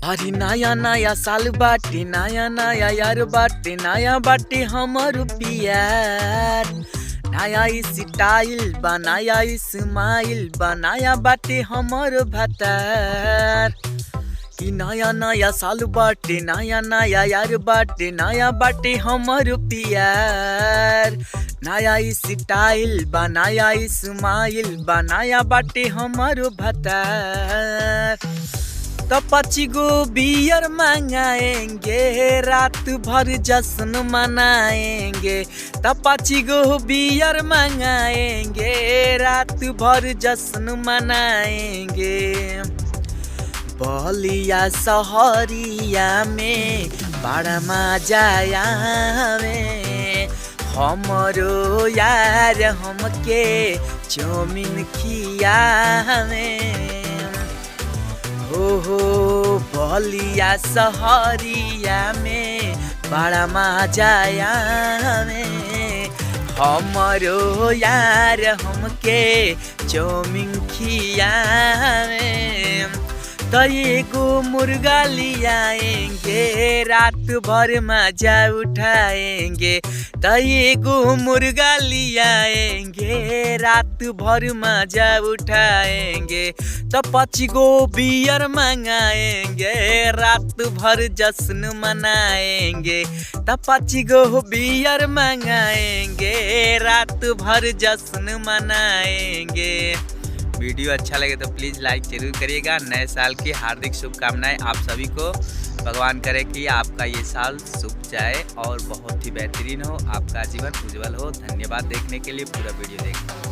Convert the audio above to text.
अरे नया नया साल बाटे, नया नया यार बाटे, नया बाटे हमर प्यार। नया स्टाइल बनाया इस्माइल बनाया बाटे हमर भतार। कि नया नया साल बाटे, नया नया यार बाटे, नया बाटे हमर प्यार। नया स्टाइल बनाया इस्माइल बनाया बाटे हमर भतार। तो 5 गो बियर मंगाएंगे, रात भर जश्न मनाएंगे। तो 5 गो बियर मंगाएंगे, रात भर जश्न मनाएंगे। बलिया सहरिया में बड़ा मजा आवे, हमरो यार हमके चौमिन खियावे। हो बलिया सहरिया में बड़ा मजा आवे, हमरो यार हमके चौमिन खियावे। तो एगो मुर्गा लियाएंगे, रात भर मजा उठाएंगे। तो एगो मुर्गा लियाएंगे, रात भर मजा उठाएंगे। तो 5 गो बियर मंगाएंगे, रात भर जश्न मनाएंगे। तो 5 गो बियर मंगाएंगे, रात भर जश्न मनाएंगे। वीडियो अच्छा लगे तो प्लीज़ लाइक जरूर करिएगा। नए साल की हार्दिक शुभकामनाएं आप सभी को। भगवान करे कि आपका ये साल शुभ जाए और बहुत ही बेहतरीन हो, आपका जीवन उज्जवल हो। धन्यवाद देखने के लिए, पूरा वीडियो देखें।